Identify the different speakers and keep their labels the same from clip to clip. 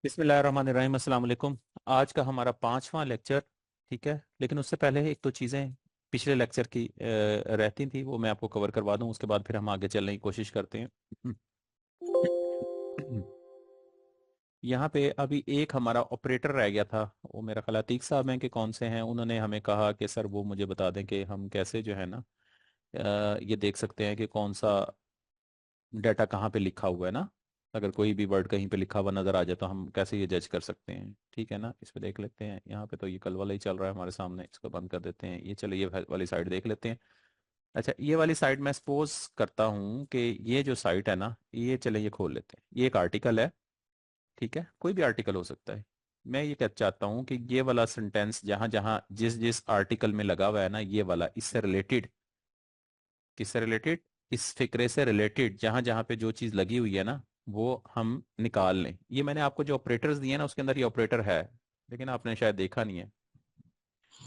Speaker 1: बिस्मिल्लाहिर्रहमानिर्रहीम, अस्सलाम वालेकुम। आज का हमारा पांचवा लेक्चर। ठीक है, लेकिन उससे पहले एक तो चीज़ें पिछले लेक्चर की रहती थी, वो मैं आपको कवर करवा दूं। उसके बाद फिर हम आगे चलने की कोशिश करते हैं। यहाँ पे अभी एक हमारा ऑपरेटर रह गया था, वो मेरा ख्याल अतीक साहब हैं कि कौन से हैं। उन्होंने हमें कहा कि सर वो मुझे बता दें कि हम कैसे जो है ना ये देख सकते हैं कि कौन सा डाटा कहाँ पे लिखा हुआ है ना। अगर कोई भी वर्ड कहीं पे लिखा हुआ नजर आ जाए तो हम कैसे ये जज कर सकते हैं। ठीक है ना, इस पे देख लेते हैं। यहाँ पे तो ये कल वाला ही चल रहा है हमारे सामने, इसको बंद कर देते हैं। ये चलो ये वाली साइड देख लेते हैं। अच्छा, ये वाली साइड मैं सपोज करता हूँ कि ये जो साइट है ना, ये चले ये खोल लेते हैं। ये एक आर्टिकल है। ठीक है, कोई भी आर्टिकल हो सकता है। मैं ये कह चाहता हूँ कि ये वाला सेंटेंस जहां जहां जिस जिस आर्टिकल में लगा हुआ है ना, ये वाला इससे रिलेटेड, किससे रिलेटेड, इस फिक्रे से रिलेटेड, जहां जहां पे जो चीज लगी हुई है ना, वो हम निकाल लें। ये मैंने आपको जो ऑपरेटर्स दिए ना, उसके अंदर ये ऑपरेटर है, लेकिन आपने शायद देखा नहीं है।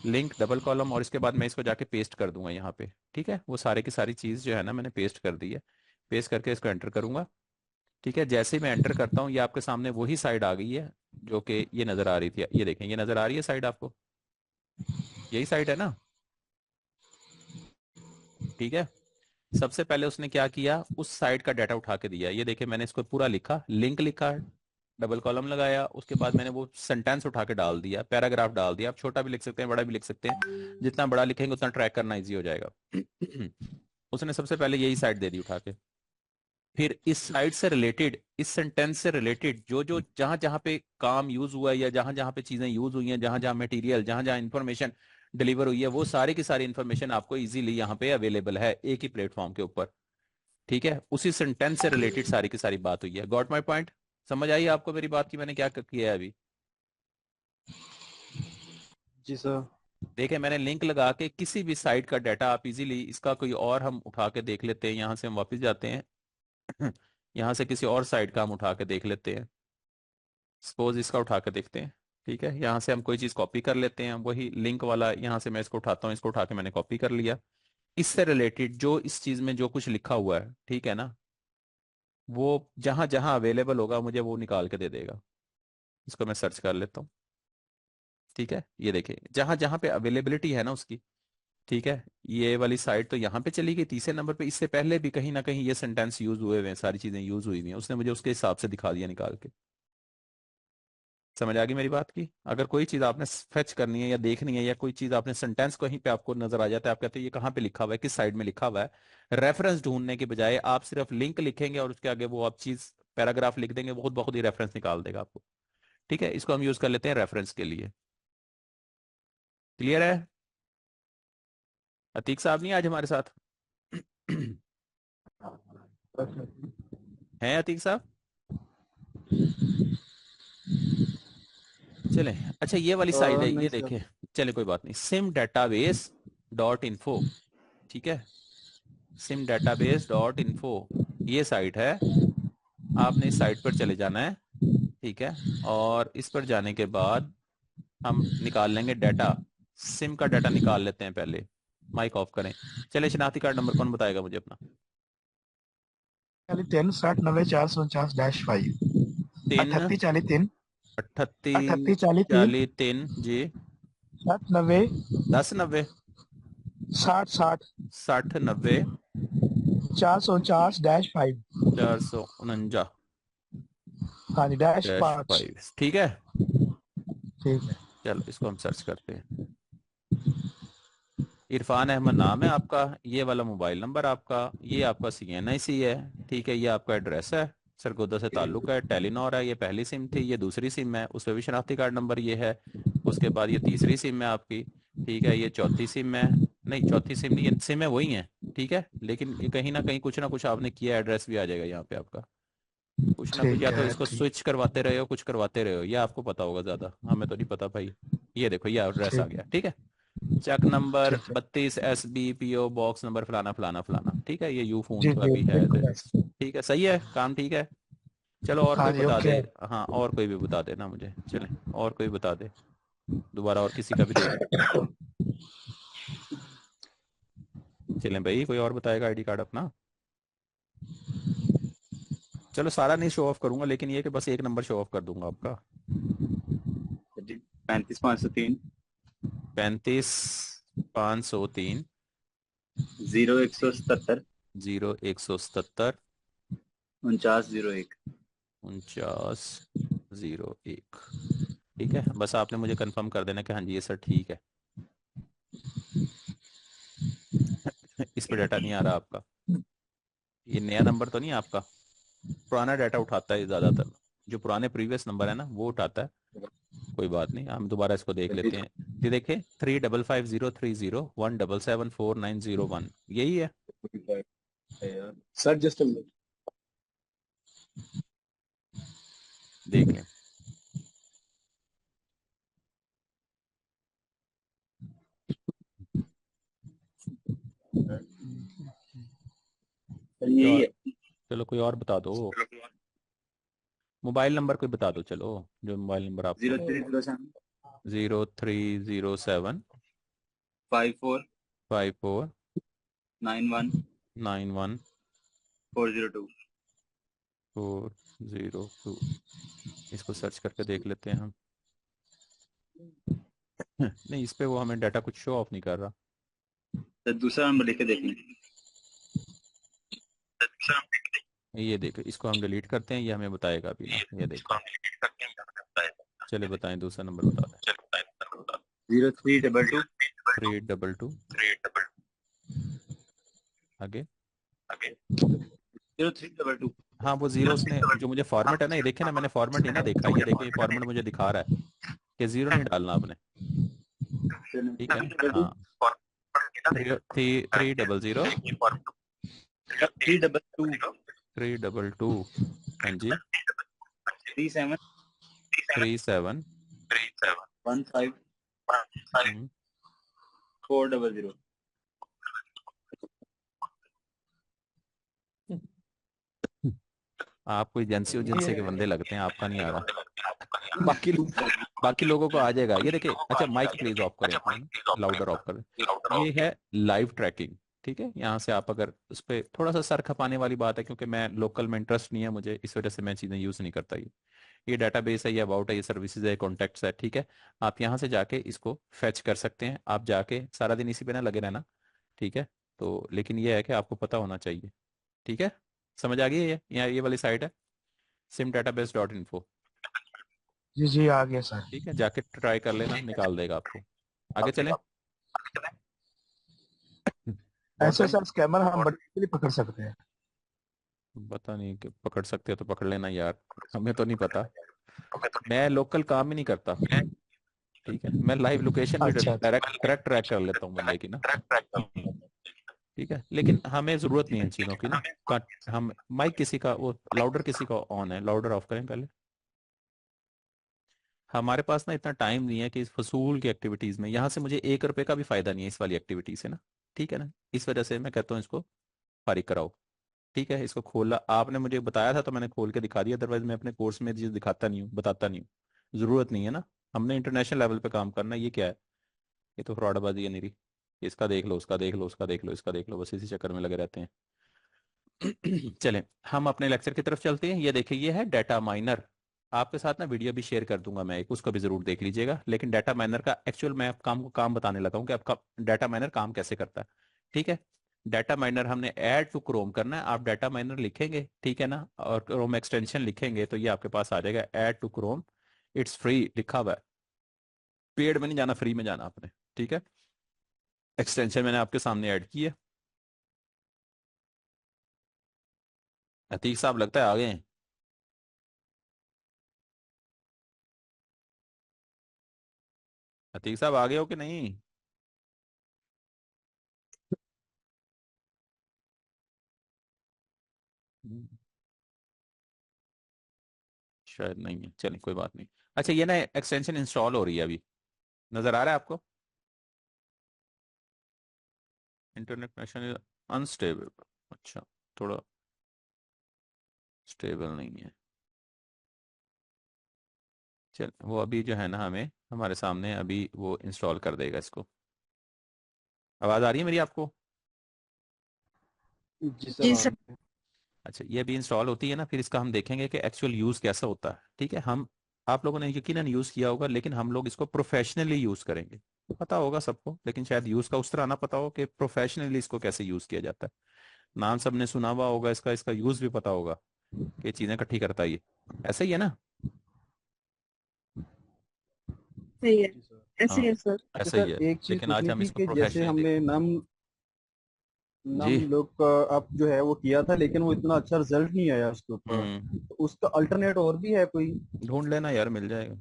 Speaker 1: लिंक डबल कॉलम, और इसके बाद मैं इसको जाके पेस्ट कर दूंगा यहाँ पे। ठीक है, वो सारे की सारी चीज जो है ना मैंने पेस्ट कर दी है। पेस्ट करके इसको एंटर करूंगा। ठीक है, जैसे ही मैं एंटर करता हूँ, ये आपके सामने वही साइड आ गई है जो कि ये नजर आ रही थी। ये देखें, ये नजर आ रही है साइड आपको, यही साइड है ना। ठीक है, सबसे पहले उसने क्या किया, उस साइट का डाटा उठा के दिया। ये देखिए, मैंने इसको पूरा लिखा, लिंक लिखा, डबल कॉलम लगाया, उसके बाद मैंने वो सेंटेंस उठा के डाल दिया, पैराग्राफ डाल दिया। आप छोटा भी लिख सकते हैं, बड़ा भी लिख सकते हैं। जितना बड़ा लिखेंगे उतना ट्रैक करना इजी हो जाएगा। उसने सबसे पहले यही साइट दे दी उठा के। फिर इस साइट से रिलेटेड, इस सेंटेंस से रिलेटेड जो जो जहां जहां पे काम यूज हुआ है, या जहां जहां पे चीजें यूज हुई हैं, जहां जहां मटेरियल, जहां जहां इंफॉर्मेशन डिलीवर हुई है, वो सारी की सारी इंफॉर्मेशन आपको इजीली यहाँ पे अवेलेबल है एक ही प्लेटफॉर्म के ऊपर। ठीक है, उसी सेंटेंस से रिलेटेड सारी की सारी बात हुई है। Got my point? समझ आई आपको मेरी बात की मैंने क्या किया है अभी?
Speaker 2: जी सर।
Speaker 1: देखें, मैंने लिंक लगा के किसी भी साइट का डाटा आप इजीली, इसका कोई और हम उठा के देख लेते हैं। यहां से हम वापस जाते हैं। यहां से किसी और साइट का हम उठा के देख लेते हैं। सपोज इसका उठा के देखते हैं। ठीक है, यहाँ से हम कोई चीज़ कॉपी कर लेते हैं, वही लिंक वाला यहाँ से मैं इसको उठाता हूँ। इसको उठा के मैंने कॉपी कर लिया। इससे रिलेटेड जो इस चीज़ में जो कुछ लिखा हुआ है, ठीक है ना, वो जहां जहां अवेलेबल होगा मुझे वो निकाल के दे देगा। इसको मैं सर्च कर लेता हूँ। ठीक है, ये देखिए जहां जहां पे अवेलेबिलिटी है ना उसकी। ठीक है, ये वाली साइट तो यहाँ पे चली गई तीसरे नंबर पे। इससे पहले भी कहीं ना कहीं ये सेंटेंस यूज हुए हुए हैं, सारी चीजें यूज हुई हुई हैं, उसने मुझे उसके हिसाब से दिखा दिया निकाल के। समझ आ गई मेरी बात की? अगर कोई चीज आपने फेच करनी है या देखनी है, या कोई चीज आपने सेंटेंस कहीं पे आपको नजर आ जाता है, आप कहते हैं ये कहाँ पे लिखा हुआ है, किस साइड में लिखा हुआ है, रेफरेंस ढूंढने के बजाय आप सिर्फ लिंक लिखेंगे और उसके आगे वो आप चीज पैराग्राफ लिख देंगे, बहुत बहुत ही रेफरेंस निकाल देगा आपको। ठीक है, इसको हम यूज कर लेते हैं रेफरेंस के लिए। क्लियर है? अतीक साहब नहीं आज हमारे साथ? हैं अतीक साहब? चले, अच्छा ये वाली साइड है,
Speaker 2: नहीं
Speaker 1: ये
Speaker 2: सर।
Speaker 1: देखे। चले कोई बात नहीं, सिम डेटाबेस डॉट इन्फो। ठीक है, सिम डेटाबेस डॉट इन्फो, ये साइट है। आपने इस साइट पर चले जाना है। ठीक है, और इस पर जाने के बाद हम निकाल लेंगे डाटा। सिम का डाटा निकाल लेते हैं पहले। माइक ऑफ करें। चले, शनाख्ती कार्ड नंबर कौन बताएगा मुझे अपना?
Speaker 2: 40 3 60 90 449 -5।
Speaker 1: तीन
Speaker 2: 38 40 3
Speaker 1: अठत्ती
Speaker 2: 38 40 3
Speaker 1: चालीस तीन जी।
Speaker 2: 60 90
Speaker 1: 10 90
Speaker 2: 60 60
Speaker 1: 60 90
Speaker 2: 449 -5।
Speaker 1: 449
Speaker 2: हाँ जी, डैश
Speaker 1: डैश
Speaker 2: 5।
Speaker 1: 5 ठीक है।
Speaker 2: ठीक है।
Speaker 1: चलो इसको हम सर्च करते हैं। इरफान अहमद नाम है आपका, ये वाला मोबाइल नंबर आपका, ये आपका CNIC है। ठीक है, ये आपका एड्रेस है, सरगोदा से ताल्लुक है, टेलीनॉर है। ये पहली सिम थी, ये दूसरी सिम है, उस पर भी शनाख्ती कार्ड नंबर ये है। उसके बाद ये तीसरी सिम है आपकी। ठीक है, ये चौथी सिम है। नहीं, चौथी सिम नहीं, ये सिम है वही है। ठीक है, लेकिन ये कहीं ना कुछ आपने किया, एड्रेस भी आ जाएगा यहाँ पे आपका। कुछ ना कुछ, या
Speaker 2: ठीक
Speaker 1: तो
Speaker 2: है।
Speaker 1: इसको
Speaker 2: ठीक।
Speaker 1: स्विच करवाते रहे हो, कुछ करवाते रहे हो, ये आपको पता होगा ज्यादा, हमें तो नहीं पता भाई। ये देखो, ये एड्रेस आ
Speaker 2: ठीक।
Speaker 1: गया। ठीक है, चक नंबर
Speaker 2: ठीक है।
Speaker 1: 32 SB PO बॉक्स नंबर फलाना फलाना फलाना। ठीक है, ये यू फोन
Speaker 2: जी
Speaker 1: का
Speaker 2: जी
Speaker 1: भी है
Speaker 2: बिल्कुल ऐसे।
Speaker 1: ठीक है, सही है, काम ठीक है। चलो और
Speaker 2: हाँ
Speaker 1: कोई
Speaker 2: जी
Speaker 1: बता दे।
Speaker 2: ओके।
Speaker 1: हाँ, और कोई भी बता दे ना मुझे, चले। और कोई बता दे, दोबारा और किसी का भी देख। चलें भाई, कोई और बताएगा आईडी कार्ड अपना? चलो सारा नहीं शो ऑफ करूंगा, लेकिन ये कि बस एक नंबर शो ऑफ कर दूंगा आपका।
Speaker 3: 35,503,
Speaker 1: 35,503,
Speaker 3: 0,177,
Speaker 1: 0,177,
Speaker 3: 49,01।
Speaker 1: 49,01। ठीक है, बस आपने मुझे कंफर्म कर देना कि हाँ जी ये सर ठीक है। इस पे डाटा नहीं आ रहा आपका? ये नया नंबर तो नहीं है आपका? पुराना डाटा उठाता है ज़्यादातर, जो पुराने प्रीवियस नंबर है ना वो उठाता है। कोई बात नहीं, हम दोबारा इसको देख लेते हैं। ये देखें, 355030 1774901, यही है।
Speaker 2: Sir just a minute.
Speaker 1: देख लें। कोई
Speaker 3: यही
Speaker 1: और?
Speaker 3: है।
Speaker 1: चलो कोई और बता दो। मोबाइल नंबर कोई बता दो, चलो जो मोबाइल नंबर आपका।
Speaker 3: 0307,
Speaker 1: 0307
Speaker 3: 54,
Speaker 1: 54
Speaker 3: 91,
Speaker 1: 91
Speaker 3: 402।
Speaker 1: 402। इसको सर्च करके देख लेते हैं हम। नहीं, इस पे वो हमें डाटा कुछ शो ऑफ नहीं कर रहा।
Speaker 3: तो दूसरा नंबर लिख के देख लें।
Speaker 1: ये देखो, इसको हम डिलीट करते हैं, ये हमें बताएगा अभी ना, ये देखो। चले बताएं, दूसरा नंबर बता दें।
Speaker 3: 0322,
Speaker 1: 322। आगे।
Speaker 3: 0322।
Speaker 1: हाँ वो जीरो, उसने जो मुझे फॉर्मेट है ना, ये देखे ना, मैंने फॉर्मेट नहीं ना देखा, ये देखे, ये फॉर्मेट मुझे दिखा रहा है कि जीरो नहीं डालना आपने। ठीक है। हाँ, 300।
Speaker 3: 322,
Speaker 1: 322। हाँ जी।
Speaker 3: 37,
Speaker 1: 37।
Speaker 3: 15,
Speaker 1: हम्म,
Speaker 3: 400।
Speaker 1: आप कोई एजेंसी एजेंसी के बंदे लगते हैं, आपका नहीं आ रहा। बाकी लोगों को आ जाएगा, ये देखिए। अच्छा, माइक प्लीज ऑफ करें अपना ना, लाउडर ऑफ करें। ये है लाइव ट्रैकिंग। ठीक है, यहाँ से आप अगर उस पर थोड़ा सा सर खपाने वाली बात है, क्योंकि मैं लोकल में इंटरेस्ट नहीं है मुझे, इस वजह से मैं चीज़ें यूज़ नहीं करता। ये डाटाबेस है, ये अबाउट है, ये सर्विसेज है, कॉन्टैक्ट्स है। ठीक है, आप यहाँ से जाके इसको फैच कर सकते हैं। आप जाके सारा दिन इसी पे ना लगे रहना। ठीक है, तो लेकिन ये है कि आपको पता होना चाहिए। ठीक है, समझ आ गई है? ये यहाँ ये वाली साइट है, simdatabase.info।
Speaker 2: जी जी आ गया सर।
Speaker 1: ठीक है, जाके ट्राई कर लेना, निकाल देगा आपको। आगे चलें।
Speaker 2: ऐसे
Speaker 1: ब्रॉडबैंड।
Speaker 2: सर स्कैमर हम बड़े इजीली पकड़ सकते हैं।
Speaker 1: पता नहीं कि पकड़ सकते हो तो पकड़ लेना यार, हमें तो नहीं पता। मैं लोकल काम ही नहीं करता। ठीक है, मैं लाइव लोकेशन भी
Speaker 2: अच्छा अच्छा।
Speaker 1: डायरेक्ट डायरेक्ट ट्रैक कर लेता हूँ बंदे की ना। ठीक है, लेकिन हमें ज़रूरत नहीं है इन चीज़ों की ना। हम माइक किसी का, वो लाउडर किसी का ऑन है, लाउडर ऑफ करें पहले। हमारे पास ना इतना टाइम नहीं है कि इस फसूल की एक्टिविटीज़ में, यहाँ से मुझे 1 रुपए का भी फायदा नहीं है इस वाली एक्टिविटी से ना। ठीक है ना, इस वजह से मैं कहता हूँ इसको फारिग कराओ। ठीक है, इसको खोला आपने, मुझे बताया था तो मैंने खोल के दिखा दिया, अदरवाइज मैं अपने कोर्स में चीज़ दिखाता नहीं हूँ, बताता नहीं हूँ। ज़रूरत नहीं है ना, हमने इंटरनेशनल लेवल पे काम करना है। ये क्या है? ये तो फ्रॉडबाजी है निरी। इसका देख लो, उसका देख लो, उसका देख लो, इसका देख लो, बस इसी चक्कर में लगे रहते हैं। चलें, हम अपने लेक्चर की तरफ चलते हैं। ये देखिए, ये है डाटा माइनर। आपके साथ ना वीडियो भी शेयर कर दूंगा मैं एक, उसको भी जरूर देख लीजिएगा। लेकिन डाटा माइनर का एक्चुअल मैं काम बताने लगा हूँ कि आपका डाटा माइनर काम कैसे करता है। ठीक है, डाटा माइनर हमने ऐड टू क्रोम करना है। आप डाटा माइनर लिखेंगे, ठीक है ना, और क्रोम एक्सटेंशन लिखेंगे तो ये आपके पास आ जाएगा, add to Chrome. It's free लिखा हुआ है, पेड में नहीं जाना, फ्री में जाना आपने। ठीक है, एक्सटेंशन मैंने आपके सामने ऐड की है। अतीक साहब लगता है आ गए हैं। अतीक साहब आ गए हो कि नहीं? हम्म, शायद नहीं है, चलिए कोई बात नहीं। अच्छा, ये ना एक्सटेंशन इंस्टॉल हो रही है अभी, नजर आ रहा है आपको? Internet connection unstable. अच्छा, थोड़ा स्टेबल नहीं है। चल, वो अभी जो है ना, हमें हमारे सामने अभी वो इंस्टॉल कर देगा इसको। आवाज़ आ रही है मेरी आपको?
Speaker 2: जी
Speaker 4: जी
Speaker 2: सर आ
Speaker 4: सर।
Speaker 2: गया।
Speaker 1: अच्छा, ये भी इंस्टॉल होती है ना, फिर इसका हम देखेंगे कि एक्चुअल यूज़ कैसा होता है। ठीक है, हम आप लोगों ने यकीनन यूज़ किया होगा, लेकिन हम लोग इसको प्रोफेशनली यूज़ करेंगे। पता होगा सबको, लेकिन शायद यूज़ का उस तरह ना पता हो कि प्रोफेशनली इसको कैसे यूज़ किया जाता है। नाम सबने सुना हुआ होगा इसका, इसका यूज़ भी पता होगा कि चीज़ें इकट्ठी करता है ये। ऐसा ही है ना?
Speaker 4: सही है,
Speaker 2: जी सर।
Speaker 4: ऐसे
Speaker 1: हाँ,
Speaker 4: ही है सर।
Speaker 2: अच्छा
Speaker 1: ऐसा ही
Speaker 2: सर,
Speaker 1: है।
Speaker 2: एक चीज
Speaker 1: लेकिन आज
Speaker 2: पूछनी
Speaker 1: हम
Speaker 2: थी
Speaker 1: इसको
Speaker 2: कि जैसे
Speaker 1: प्रोफेशनली
Speaker 2: हमने
Speaker 1: देखेंगे।
Speaker 2: नम नम
Speaker 1: जी।
Speaker 2: लोग का आप जो है वो किया था, लेकिन वो इतना अच्छा रिजल्ट नहीं आया उसके ऊपर।
Speaker 1: हम्म।
Speaker 2: तो उसका अल्टरनेट और भी है कोई?
Speaker 1: ढूंढ लेना यार, मिल जाएगा।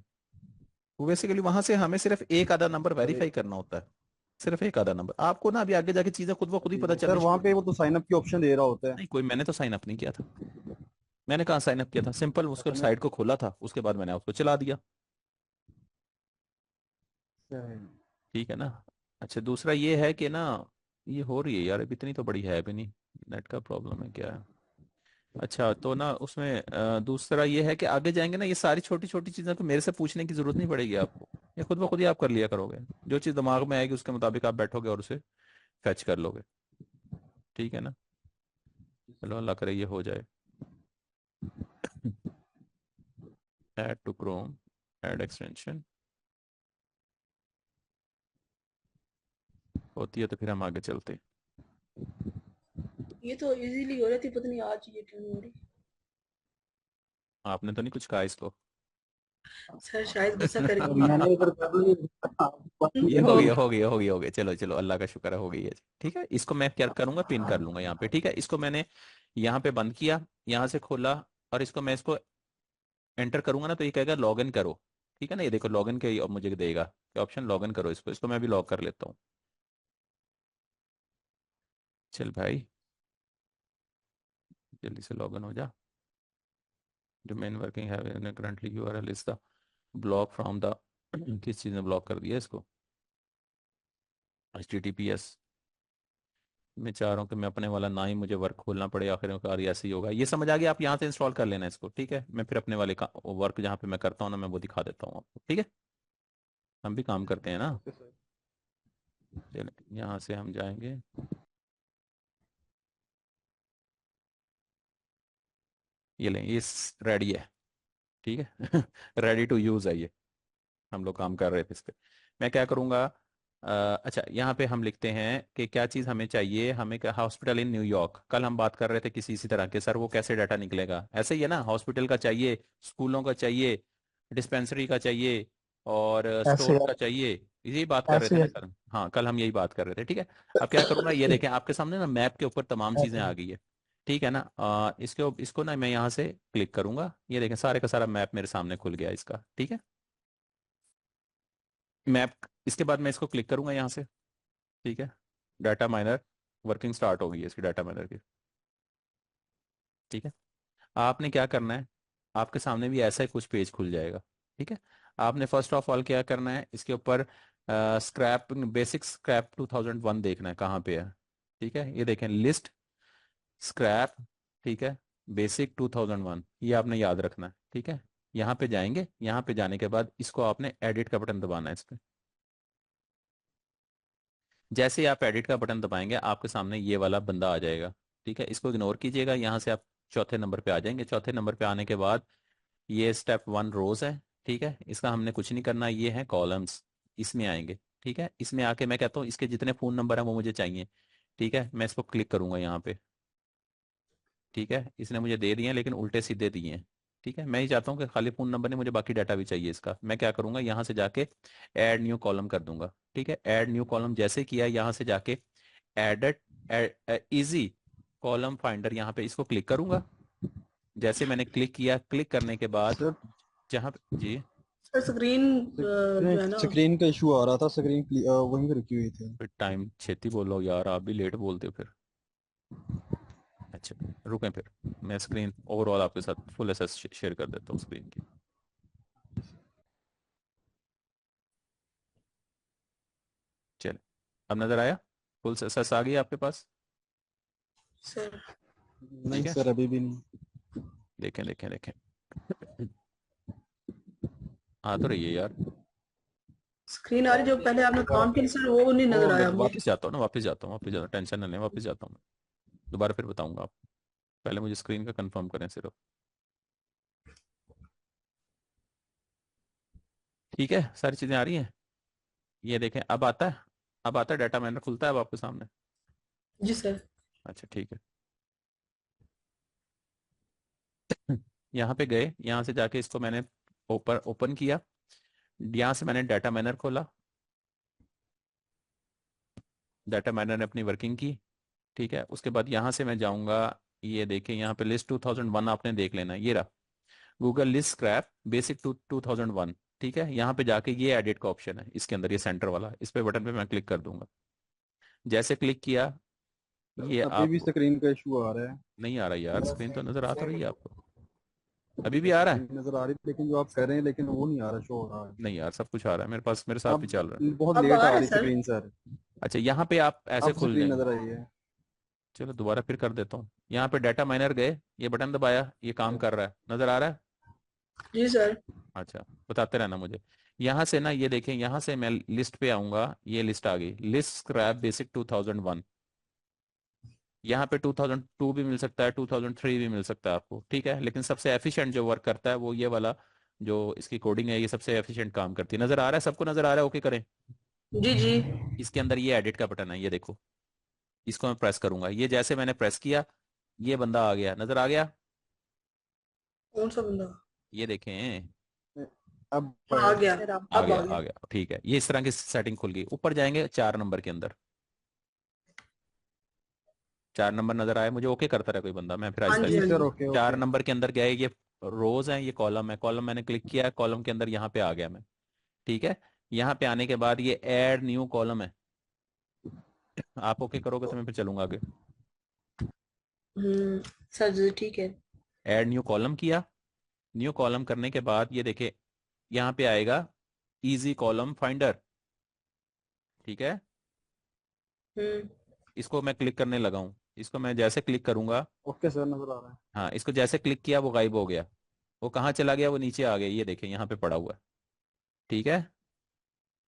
Speaker 1: वो बेसिकली वहां से हमें सिर्फ एक आधा नंबर
Speaker 2: सर
Speaker 1: वेरीफाई करना होता है। सिर्फ एक आधा नंबर, आपको ना अभी आगे जाके चीजें खुद ब खुद ही
Speaker 2: जी
Speaker 1: पता
Speaker 2: जी सर,
Speaker 1: चलनी शुरू
Speaker 2: वहाँ
Speaker 1: हो
Speaker 2: पे वो
Speaker 1: जाएंगी।
Speaker 2: तो साइन अप की ऑप्शन दे रहा होता है।
Speaker 1: नहीं, कोई मैंने तो साइन अप नहीं किया था। मैंने कहाँ साइन अप किया था? सिंपल उसके
Speaker 2: अच्छा मैं
Speaker 1: साइट को खोला था, उसके बाद मैंने उसको चला दिया। ठीक है ना? अच्छा, दूसरा ये है कि ना, ये हो रही है यार, अभी इतनी तो बड़ी है भी नहीं। नेट का प्रॉब्लम है क्या है? अच्छा, तो ना उसमें दूसरा ये है कि आगे जाएंगे ना, ये सारी छोटी छोटी चीजें तो मेरे से पूछने की जरूरत नहीं पड़ेगी आपको। ये खुद ब खुद ही आप कर लिया करोगे। जो चीज दिमाग में आएगी उसके मुताबिक आप बैठोगे और उसे फैच कर लोगे। ठीक है ना? चलो, अल्लाह करे ये हो जाए। Add to Chrome, add extension होती है तो फिर हम आगे चलते हैं।
Speaker 4: ये तो इजीली हो रही थी, पता नहीं आज ये क्यों नहीं हो रही।
Speaker 1: आपने तो नहीं कुछ कहा इसको?
Speaker 4: सर शायद गुस्सा कर
Speaker 2: तो
Speaker 4: गई।
Speaker 2: मैंने इधर कर ली।
Speaker 1: ये
Speaker 4: हम्म।
Speaker 1: हो गया, हो गया, हो गया, हो गया। चलो चलो, अल्लाह का शुक्र है, हो गई है। ठीक है, इसको मैं क्या करूंगा, पिन कर लूंगा यहाँ पे। ठीक है, इसको मैंने यहाँ पे बंद किया, यहाँ से खोला, और इसको मैं इसको एंटर करूंगा ना, तो ये कहेगा लॉग इन करो। ठीक है ना? ये देखो लॉग इन के मुझे देगा क्या ऑप्शन, लॉग इन करो। इसको इसको मैं भी लॉग कर लेता हूँ। चल भाई, जल्दी से लॉग इन हो जा। डोमेन वर्किंग है currently, URL is the block from the किस चीज़ ने ब्लॉक कर दिया इसको? HTTPS। मैं चाह रहा हूँ कि मैं अपने वाला ना ही मुझे वर्क खोलना पड़े, आखिरकार ये ऐसे ही होगा। ये समझ आ गया? आप यहाँ से इंस्टॉल कर लेना इसको। ठीक है, मैं फिर अपने वाले का वर्क जहाँ पे मैं करता हूँ ना, मैं वो दिखा देता हूँ आपको। ठीक है, हम भी काम करते हैं ना।
Speaker 2: Okay sir.
Speaker 1: चलिए, यहाँ से हम जाएंगे। ये लें, ये रेडी है। ठीक है, रेडी टू यूज है ये। हम लोग काम कर रहे थे इस पे। मैं क्या करूँगा, अच्छा, यहाँ पे हम लिखते हैं कि क्या चीज़ हमें चाहिए। हमें क्या, हॉस्पिटल इन न्यूयॉर्क। कल हम बात कर रहे थे किसी इसी तरह के, सर वो कैसे डाटा निकलेगा? ऐसे ही है ना, हॉस्पिटल का चाहिए, स्कूलों का चाहिए, डिस्पेंसरी का चाहिए, और
Speaker 2: ऐसे
Speaker 1: स्टोर का चाहिए। यही बात कर रहे थे
Speaker 2: ऐसे
Speaker 1: ना कल? हाँ, कल हम यही बात कर रहे थे। ठीक है, अब क्या करूँगा, ये देखें आपके सामने ना, मैप के ऊपर तमाम चीज़ें
Speaker 2: ऐसे
Speaker 1: आ गई है। ठीक है ना? इसको ना मैं यहाँ से क्लिक करूंगा, ये देखें सारे का सारा मैप मेरे सामने खुल गया इसका। ठीक है, मैप। इसके बाद मैं इसको क्लिक करूंगा यहाँ से। ठीक है, डाटा माइनर वर्किंग स्टार्ट हो गई है इसकी, डाटा माइनर की। ठीक है, आपने क्या करना है, आपके सामने भी ऐसा ही कुछ पेज खुल जाएगा। ठीक है, आपने फर्स्ट ऑफ ऑल क्या करना है, इसके ऊपर स्क्रैप, बेसिक स्क्रैप 2001 देखना है कहाँ पे है। ठीक है, ये देखें लिस्ट स्क्रैप। ठीक है, बेसिक 2001, ये आपने याद रखना है। ठीक है, यहाँ पे जाएंगे, यहाँ पे जाने के बाद इसको आपने एडिट का बटन दबाना है इस पे। जैसे ही आप एडिट का बटन दबाएंगे, आपके सामने ये वाला बंदा आ जाएगा। ठीक है, इसको इग्नोर कीजिएगा, यहाँ से आप चौथे नंबर पे आ जाएंगे। चौथे नंबर पे आने के बाद ये स्टेप 1 रोज है। ठीक है, इसका हमने कुछ नहीं करना, ये है कॉलम्स। इसमें आएंगे। ठीक है, इसमें आके मैं कहता हूँ इसके जितने फ़ोन नंबर हैं वो मुझे चाहिए। ठीक है, मैं इसको क्लिक करूंगा यहाँ पे। ठीक है, इसने मुझे दे दिए हैं, लेकिन उल्टे सीधे दिए हैं। ठीक है, मैं ही चाहता हूँ कि खाली फ़ोन नंबर नहीं, मुझे बाकी डाटा भी चाहिए इसका। मैं क्या करूंगा, यहाँ से जाके ऐड न्यू कॉलम कर दूंगा। ठीक है, ऐड न्यू कॉलम जैसे किया, यहाँ से जाके एडेड इजी कॉलम फाइंडर, यहाँ पे इसको क्लिक करूंगा। जैसे मैंने क्लिक किया, क्लिक करने के बाद
Speaker 2: सर,
Speaker 1: जहाँ जी,
Speaker 4: सर स्क्रीन जो है ना।
Speaker 2: स्क्रीन का इशू आ रहा था। स्क्रीन वहीं पे रुकी हुई थी।
Speaker 1: फिर टाइम छेती बोलो यार, आप भी लेट बोलते हो फिर। अच्छा, रुकें फिर, मैं स्क्रीन ओवरऑल आपके साथ फुल एसेस शेयर कर देता हूँ स्क्रीन की। चलिए, अब नजर आया? फुल एसेस आ गई आपके पास?
Speaker 4: सर
Speaker 1: ठीक
Speaker 2: नहीं
Speaker 1: है,
Speaker 2: सर, अभी भी नहीं।
Speaker 1: देखें देखें देखें। आ तो रही है यार।
Speaker 4: स्क्रीन आ रही जो पहले आपने काम किया सर, वो नहीं नजर
Speaker 1: मैं
Speaker 4: आया मुझे।
Speaker 1: वापस जाता हूँ ना, वापस जाता हूँ, वापस जाता हूँ, टेंशन ना लें, वापस जाता हूँ मैं। दोबारा फिर बताऊंगा आपको। पहले मुझे स्क्रीन का कंफर्म करें सिर्फ। ठीक है, सारी चीजें आ रही हैं। ये देखें, अब आता है, अब आता है डाटा माइनर खुलता है अब आपके सामने।
Speaker 4: जी सर।
Speaker 1: अच्छा ठीक है। यहाँ पे गए, यहाँ से जाके इसको मैंने ओपन किया, यहाँ से मैंने डाटा माइनर खोला, डाटा माइनर ने अपनी वर्किंग की। ठीक है, उसके बाद यहाँ से मैं जाऊँगा, ये देखें यहाँ पे लिस्ट 2001 आपने देख लेना, ये रहा गूगल लिस्ट स्क्रैप बेसिक 2001। ठीक है, यहाँ पे जाके ये एडिट का ऑप्शन है, इसके अंदर ये सेंटर वाला, इस पे बटन पे मैं क्लिक कर दूंगा। जैसे क्लिक किया, ये
Speaker 2: अभी भी
Speaker 1: आप,
Speaker 2: स्क्रीन का इशू आ रहा है।
Speaker 1: नहीं आ रहा यार, स्क्रीन तो नजर आ तो रही है आपको, अभी भी आ रहा है।
Speaker 2: स्क्रीन नजर आ रही है लेकिन जो आप कर रहे हैं लेकिन वो नहीं आ रहा, शो हो रहा है।
Speaker 1: नहीं यार, सब कुछ आ रहा है मेरे पास, मेरे साथ भी
Speaker 2: अब
Speaker 1: चल रहा है।
Speaker 2: बहुत
Speaker 4: अब
Speaker 2: लेट
Speaker 4: आ
Speaker 2: आ
Speaker 4: रहा है
Speaker 2: रही
Speaker 4: सर।
Speaker 2: Screen sir.
Speaker 1: अच्छा, यहाँ पे आप ऐसे
Speaker 2: अब
Speaker 1: खुल
Speaker 2: स्क्रीन
Speaker 1: जाएंगे।
Speaker 2: नजर आई है।
Speaker 1: चलो दोबारा फिर कर देता हूँ। यहाँ पे डाटा माइनर गए, ये बटन दबाया, ये काम कर रहा है, नजर आ रहा है।
Speaker 4: जी सर।
Speaker 1: अच्छा, बताते रहना मुझे। यहाँ से ना, ये देखें, यहाँ से मैं लिस्ट पे आऊंगा, ये लिस्ट आ गई, लिस्ट स्क्रैप बेसिक 2001। यहाँ पे 2002 भी मिल सकता है, 2003 भी मिल सकता है आपको, ठीक है, लेकिन सबसे एफिशिएंट जो वर्क करता है वो ये वाला, जो इसकी कोडिंग है, ये सबसे एफिशिएंट काम करती है। नजर आ रहा है सबको, नजर आ रहा है, ओके करें।
Speaker 4: जी जी।
Speaker 1: इसके अंदर ये एडिट का बटन है, ये देखो, इसको मैं प्रेस करूंगा, ये जैसे मैंने प्रेस किया, ये बंदा आ गया, नजर आ गया।
Speaker 4: कौन सा बंदा?
Speaker 1: ये देखें,
Speaker 2: अब
Speaker 4: आ गया।
Speaker 1: आ
Speaker 4: अब
Speaker 1: गया,
Speaker 4: आ
Speaker 1: आ
Speaker 4: गया।
Speaker 1: गया, ठीक है, ये इस तरह की सेटिंग खुल गई। ऊपर जाएंगे 4 नंबर के अंदर, 4 नंबर नजर आए मुझे, ओके करता रहा कोई बंदा, मैं फिर
Speaker 4: हाँ
Speaker 1: आहिस्ता
Speaker 4: जी
Speaker 2: जी
Speaker 1: आहिस्ता।
Speaker 4: हाँ
Speaker 2: सर,
Speaker 4: जी।
Speaker 2: ओके
Speaker 1: चार
Speaker 2: ओके।
Speaker 1: नंबर के अंदर गए, ये रोज हैं, ये कॉलम है, कॉलम मैंने क्लिक किया, कॉलम के अंदर यहाँ पे आ गया मैं। ठीक है, यहाँ पे आने के बाद ये ऐड न्यू कॉलम है, आप ओके करोगे तो मैं फिर चलूंगा आगे।
Speaker 4: हम्म। सर जी ठीक है।
Speaker 1: ऐड न्यू कॉलम किया, न्यू कॉलम करने के बाद ये देखे, यहाँ पे आएगा इजी कॉलम फाइंडर। ठीक है,
Speaker 4: हम्म।
Speaker 1: इसको मैं क्लिक करने लगा हूँ, इसको मैं जैसे क्लिक करूंगा,
Speaker 2: ओके सर, नजर आ रहा है।
Speaker 1: हाँ, इसको जैसे क्लिक किया वो गायब हो गया। वो कहाँ चला गया, वो नीचे आ गया, ये देखें यहाँ पे पड़ा हुआ है। ठीक है,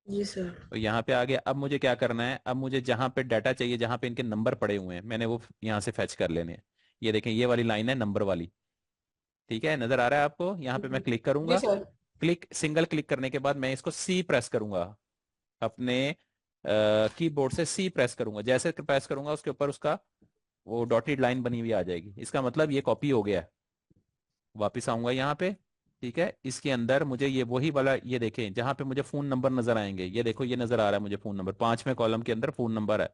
Speaker 4: जी सर।
Speaker 1: तो यहाँ पे आ गया। अब मुझे क्या करना है, अब मुझे जहाँ पे डाटा चाहिए, जहाँ पे इनके नंबर पड़े हुए हैं, मैंने वो यहाँ से फैच कर लेने हैं। ये देखें, ये वाली लाइन है नंबर वाली। ठीक है, नजर आ रहा है आपको, यहाँ पे मैं क्लिक
Speaker 4: जी
Speaker 1: करूंगा,
Speaker 4: सर।
Speaker 1: क्लिक, सिंगल क्लिक करने के बाद मैं इसको सी प्रेस करूंगा, अपने कीबोर्ड से सी प्रेस करूंगा, जैसे प्रेस करूंगा उसके ऊपर उसका वो डॉटेड लाइन बनी हुई आ जाएगी, इसका मतलब ये कॉपी हो गया है। वापिस आऊंगा यहाँ पे। ठीक है, इसके अंदर मुझे ये वही वाला, ये देखें जहाँ पे मुझे फोन नंबर नजर आएंगे, ये देखो ये नजर आ रहा है मुझे फोन नंबर, 5वें कॉलम के अंदर फोन नंबर है।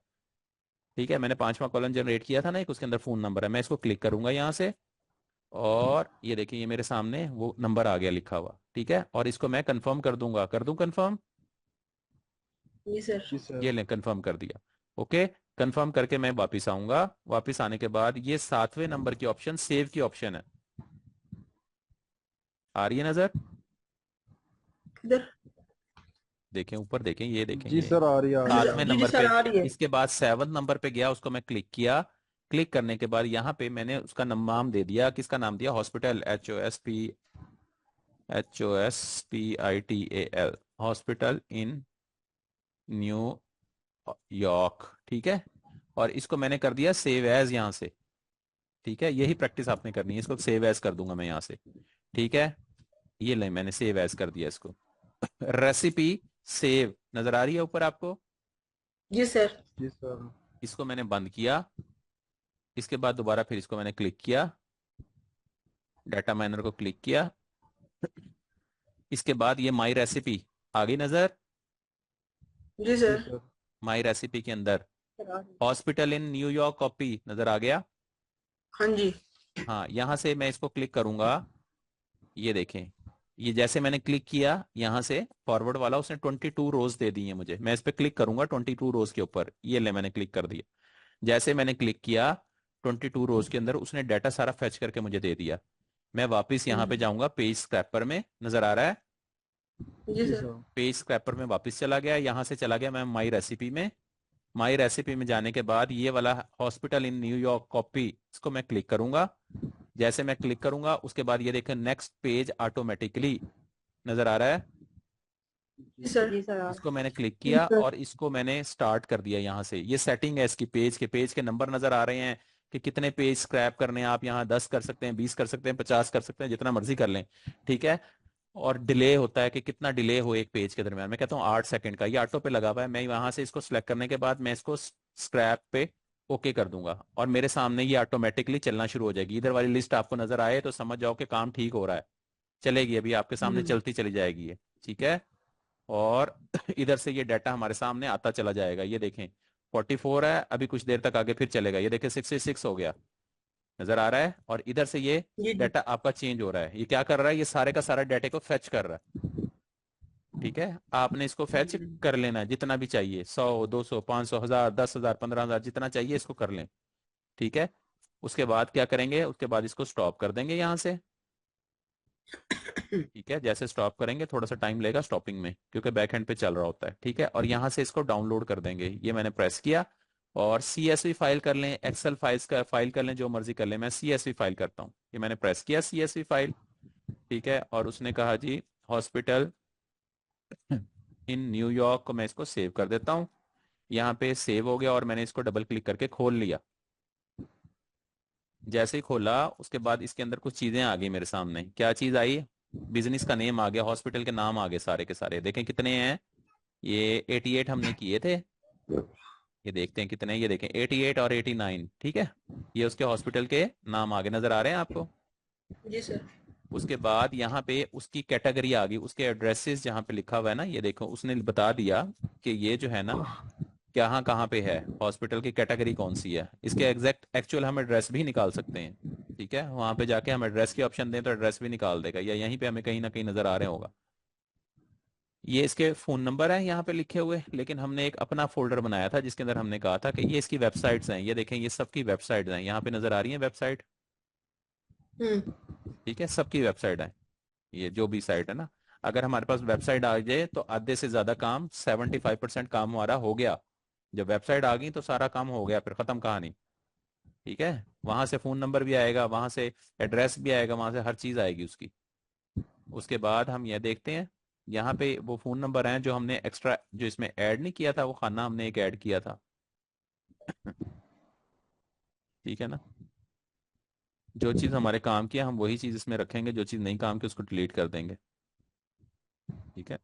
Speaker 1: ठीक है, मैंने 5वां कॉलम जनरेट किया था ना एक, उसके अंदर फोन नंबर है, मैं इसको क्लिक करूंगा यहाँ से, और ये देखिए ये मेरे सामने वो नंबर आ गया लिखा हुआ। ठीक है, और इसको मैं कंफर्म कर दूंगा, कर दूं कंफर्म,
Speaker 4: जी सर।
Speaker 2: जी सर।
Speaker 1: ये ले कंफर्म कर दिया। ओके, कंफर्म करके मैं वापिस आऊंगा, वापिस आने के बाद ये 7वें नंबर की ऑप्शन सेव की ऑप्शन है, आ रही है नजर,
Speaker 4: किधर?
Speaker 1: देखें ऊपर देखें, ये देखें,
Speaker 2: जी
Speaker 1: ये
Speaker 2: सर, आ रही है आ रही है।
Speaker 1: 7वें
Speaker 4: जी जी
Speaker 1: नंबर
Speaker 4: सर
Speaker 1: पे।
Speaker 4: आ रही है।
Speaker 1: इसके बाद 7 नंबर पे गया, उसको मैं क्लिक किया, क्लिक करने के बाद यहाँ पे मैंने उसका नाम दे दिया, किसका नाम दिया, hospital, HOSPITAL, hospital in new York. ठीक है, और इसको मैंने कर दिया सेव एज यहाँ से। ठीक है, यही प्रैक्टिस आपने करनी है, इसको सेव एज कर दूंगा मैं यहाँ से। ठीक है, ये ले मैंने सेव एज कर दिया इसको। रेसिपी सेव नजर आ रही है ऊपर आपको,
Speaker 4: जी सर।
Speaker 2: जी सर।
Speaker 1: इसको मैंने बंद किया। इसके बाद दोबारा फिर इसको मैंने क्लिक किया, डाटा माइनर को क्लिक किया, इसके बाद ये माई रेसिपी आ गई नजर,
Speaker 4: जी
Speaker 2: जी
Speaker 4: सर।
Speaker 2: सर।
Speaker 1: माई रेसिपी के अंदर हॉस्पिटल इन न्यूयॉर्क कॉपी नजर आ गया।
Speaker 4: हाँ जी।
Speaker 1: हाँ, यहां से मैं इसको क्लिक करूंगा, ये देखें, ये जैसे मैंने क्लिक किया यहाँ से फॉरवर्ड वाला, उसने 22 रोज दे दी है मुझे, मैं इस पे क्लिक करूंगा 22 रोज के ऊपर, ये ले मैंने क्लिक कर दिया। जैसे मैंने क्लिक किया 22 रोज के अंदर उसने डाटा सारा फैच करके मुझे दे दिया। मैं वापस यहाँ पे जाऊंगा, पेज स्क्रैपर में, नजर आ रहा है,
Speaker 4: जी
Speaker 2: जी
Speaker 4: सर।
Speaker 2: सर।
Speaker 1: पेज स्क्रैपर में वापस चला गया, यहाँ से चला गया मैं माई रेसिपी में। माई रेसिपी में जाने के बाद ये वाला हॉस्पिटल इन न्यूयॉर्क कॉपी, इसको मैं क्लिक करूंगा। जैसे मैं क्लिक करूंगा उसके बाद ये देखें नेक्स्ट पेज ऑटोमेटिकली नजर आ रहा है,
Speaker 4: जी सर। जी सर।
Speaker 1: इसको मैंने क्लिक किया और इसको मैंने स्टार्ट कर दिया। यहाँ से ये सेटिंग है इसकी, पेज के नंबर नजर आ रहे हैं, कि कितने पेज स्क्रैप करने हैं आप। यहाँ 10 कर सकते हैं, 20 कर सकते हैं, 50 कर सकते हैं, जितना मर्जी कर लें, ठीक है। और डिले होता है कि कितना डिले हो एक पेज के दरमियान। मैं कहता हूँ 8 सेकंड का, ये ऑटो पे लगा हुआ है। मैं वहां से इसको सिलेक्ट करने के बाद मैं इसको स्क्रैप पे ओके कर दूंगा और मेरे सामने ये ऑटोमेटिकली चलना शुरू हो जाएगी। इधर वाली लिस्ट आपको नजर आए तो समझ जाओ कि काम ठीक हो रहा है, चलेगी अभी आपके सामने
Speaker 4: हम्म।
Speaker 1: चलती चली जाएगी ये, ठीक है। और इधर से ये डाटा हमारे सामने आता चला जाएगा। ये देखें 44 है, अभी कुछ देर तक आगे फिर चलेगा। ये देखें 66 हो गया, नजर आ रहा है। और इधर से ये
Speaker 4: जी जी।
Speaker 1: डाटा आपका चेंज हो रहा है। ये क्या कर रहा है, ये सारे का सारा डाटे को फेच कर रहा है, ठीक है। आपने इसको फेच
Speaker 4: हम्म।
Speaker 1: कर लेना है जितना भी चाहिए, 100, 200, 500, 1000, 10,000, 15,000, जितना चाहिए इसको कर लें, ठीक है। उसके बाद क्या करेंगे, उसके बाद इसको स्टॉप कर देंगे यहाँ से, ठीक है। जैसे स्टॉप करेंगे थोड़ा सा टाइम लेगा स्टॉपिंग में, क्योंकि बैक एंड पे चल रहा होता है, ठीक है। और यहाँ से इसको डाउनलोड कर देंगे। ये मैंने प्रेस किया। और CSV फाइल कर लें, एक्सेल फाइल्स का फाइल कर लें, जो मर्जी कर लें। मैं CSV फाइल करता हूँ। ये मैंने प्रेस किया CSV फाइल, ठीक है। और उसने कहा जी हॉस्पिटल इन न्यूयॉर्क को मैं इसको सेव कर देता हूँ। यहाँ पे सेव हो गया और मैंने इसको डबल क्लिक करके खोल लिया। जैसे ही खोला उसके बाद इसके अंदर कुछ चीजें आ गई मेरे सामने। क्या चीज आई, बिजनेस का नेम आ गया, हॉस्पिटल के नाम आ गए सारे के सारे। देखें कितने हैं, ये 88 हमने किए थे। ये देखते हैं कितने हैं, ये देखें 88 और 89, ठीक है। ये उसके हॉस्पिटल के नाम आगे नजर आ रहे हैं आपको।
Speaker 4: जी सर।
Speaker 1: उसके बाद यहाँ पे उसकी कैटेगरी आ गई, उसके एड्रेसेस जहाँ पे लिखा हुआ है ना, ये देखो उसने बता दिया कि ये जो है ना कहाँ पे है, हॉस्पिटल की कैटेगरी कौन सी है। इसके एग्जैक्ट एक्चुअल हम एड्रेस भी निकाल सकते हैं, ठीक है। वहां पे जाके हम एड्रेस की ऑप्शन दें तो एड्रेस भी निकाल देगा, या यहीं पे हमें कहीं ना कहीं नजर आ रहे होगा। ये इसके फोन नंबर है यहाँ पे लिखे हुए, लेकिन हमने एक अपना फोल्डर बनाया था जिसके अंदर हमने कहा था कि ये इसकी वेबसाइट्स हैं। ये देखें ये सबकी वेबसाइट्स हैं, यहाँ पे नजर आ रही है वेबसाइट,
Speaker 4: हम्म।
Speaker 1: ठीक है। सबकी वेबसाइट है, ये जो भी साइट है ना। अगर हमारे पास वेबसाइट आ जाए तो आधे से ज्यादा काम, 75% काम हमारा हो गया। जब वेबसाइट आ गई तो सारा काम हो गया, फिर खत्म कहानी, ठीक है। वहां से फोन नंबर भी आएगा, वहां से एड्रेस भी आएगा, वहां से हर चीज आएगी उसकी। उसके बाद हम यह देखते हैं, यहाँ पे वो फोन नंबर हैं जो हमने एक्स्ट्रा, जो इसमें ऐड नहीं किया था, वो खाना हमने एक ऐड किया था, ठीक है ना। जो चीज हमारे काम की है हम वही चीज इसमें रखेंगे, जो चीज नहीं काम की उसको डिलीट कर देंगे, ठीक है।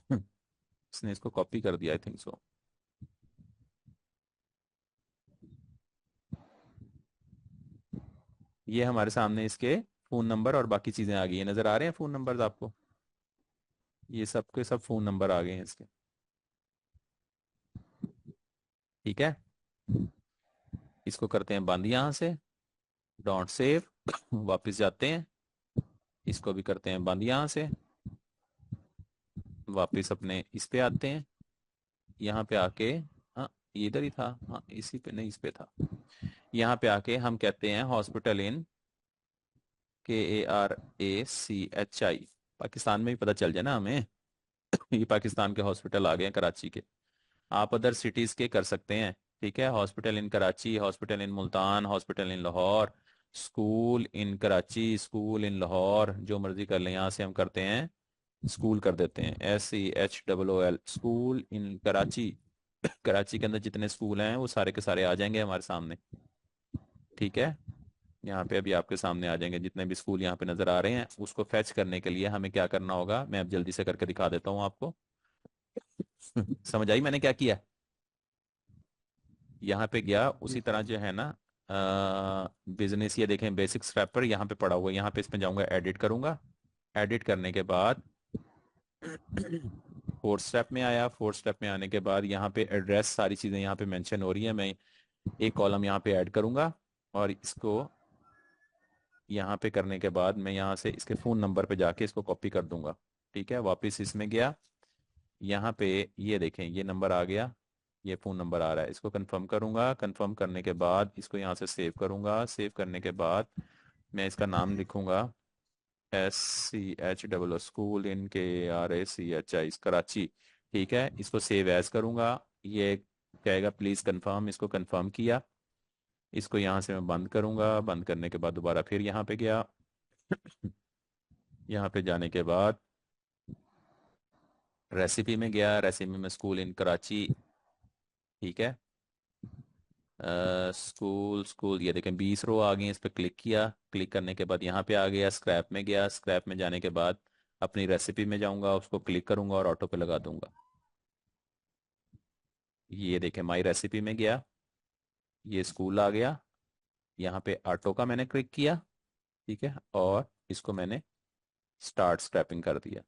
Speaker 1: इसने इसको कॉपी कर दिया, आई थिंक सो। ये हमारे सामने इसके फोन नंबर और बाकी चीजें आ गई हैं, नजर आ रहे हैं फोन नंबर्स आपको। ये सब के सब फोन नंबर आ गए हैं इसके, ठीक है। इसको करते हैं बंद यहाँ से, डोंट सेव। वापस जाते हैं, इसको भी करते हैं बंद यहाँ से, वापस अपने इस पे आते हैं। यहाँ पे आके, हाँ ये इधर ही था, हाँ इसी पे नहीं, इस पे था। यहाँ पे आके हम कहते हैं हॉस्पिटल इन KARACHI। पाकिस्तान में भी पता चल जाए ना हमें। ये पाकिस्तान के हॉस्पिटल आ गए हैं कराची के। आप अदर सिटीज के कर सकते हैं, ठीक है। Hospital in Karachi, hospital in Multan, hospital in Lahore, school in Karachi, school इन लाहौर, जो मर्जी कर लें। यहाँ से हम करते हैं स्कूल कर देते हैं, SCHOOL, स्कूल इन कराची। कराची के अंदर जितने स्कूल हैं वो सारे के सारे आ जाएंगे हमारे सामने, ठीक है। यहाँ पे अभी आपके सामने आ जाएंगे जितने भी स्कूल यहाँ पे नजर आ रहे हैं। उसको फैच करने के लिए हमें क्या करना होगा, मैं अब जल्दी से करके दिखा देता हूँ आपको। समझ आई मैंने क्या किया। यहाँ पे गया उसी तरह जो है ना, बिजनेस, ये देखें बेसिक स्क्रैपर यहाँ पे पड़ा हुआ है। यहाँ पे इसमें जाऊंगा, एडिट करूंगा। एडिट करने के बाद फोर्थ स्टेप में आया। फोर्थ स्टेप में आने के बाद यहाँ पे एड्रेस, सारी चीज़ें यहाँ पे मेंशन हो रही है। मैं एक कॉलम यहाँ पे ऐड करूंगा और इसको यहाँ पे करने के बाद मैं यहाँ से इसके फ़ोन नंबर पे जाके इसको कॉपी कर दूंगा, ठीक है। वापस इसमें गया, यहाँ पे ये देखें ये नंबर आ गया, ये फ़ोन नंबर आ रहा है। इसको कंफर्म करूंगा। कंफर्म करने के बाद इसको यहाँ से सेव करूंगा। सेव करने के बाद मैं इसका नाम लिखूंगा SCHOO, स्कूल इन KARACHI, कराची, ठीक है। इसको सेव एज करूंगा। ये कहेगा प्लीज़ कंफर्म, इसको कंफर्म किया। इसको यहाँ से मैं बंद करूंगा। बंद करने के बाद दोबारा फिर यहाँ पे गया। यहाँ पे जाने के बाद रेसिपी में गया, रेसिपी में स्कूल इन कराची, ठीक है। स्कूल स्कूल, ये देखें 20 रो आ गई हैं। इस पर क्लिक किया, क्लिक करने के बाद यहाँ पे आ गया, स्क्रैप में गया, स्क्रैप में जाने के बाद अपनी रेसिपी में जाऊंगा, उसको क्लिक करूंगा और ऑटो पे लगा दूंगा। ये देखें माई रेसिपी में गया, ये स्कूल आ गया, यहाँ पे ऑटो का मैंने क्लिक किया, ठीक है, और इसको मैंने स्टार्ट स्क्रैपिंग कर दिया।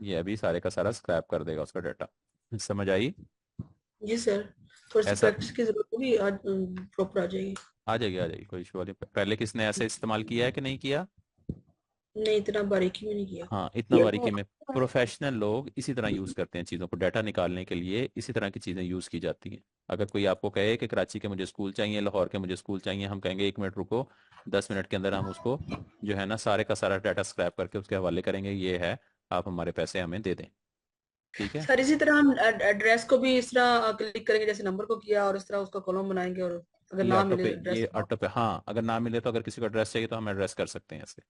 Speaker 1: ये अभी सारे का सारा स्क्रैप कर देगा उसका डाटा। समझ आई?
Speaker 4: जी सर, थोड़ी सी
Speaker 1: ऐसा
Speaker 4: प्रैक्टिस की जरूरत होगी, आज प्रॉपर आ जाएगी।
Speaker 1: आ जाएगी, आ जाएगी, कोई इशू वाली। पहले किसने ऐसे इस्तेमाल किया है कि नहीं किया?
Speaker 4: नहीं, इतना बारीकी में नहीं किया।
Speaker 1: हाँ, इतना बारीकी में प्रोफेशनल लोग इसी तरह यूज़ करते हैं चीज़ों को, डाटा निकालने के लिए इसी तरह की चीज़ें यूज़ की जाती हैं। अगर कोई आपको कहे कि कराची के मुझे स्कूल चाहिए, लाहौर के मुझे स्कूल चाहिए, हम कहेंगे 1 मिनट रुको, 10 मिनट के अंदर हम उसको जो है ना सारे का सारा डाटा स्क्रैप करके उसके हवाले करेंगे, ये है, आप हमारे पैसे हमें दे दें। ठीक है।
Speaker 4: सर इसी तरह हम एड्रेस को भी इस तरह क्लिक करेंगे जैसे नंबर को किया, और इस तरह उसका कॉलम बनाएंगे, और अगर
Speaker 1: ये
Speaker 4: ना
Speaker 1: ऑटो
Speaker 4: मिले
Speaker 1: पे,
Speaker 4: एड्रेस
Speaker 1: ये ऑटो पे, हाँ, अगर ना मिले तो अगर किसी को एड्रेस चाहिए तो हम एड्रेस कर सकते हैं ऐसे।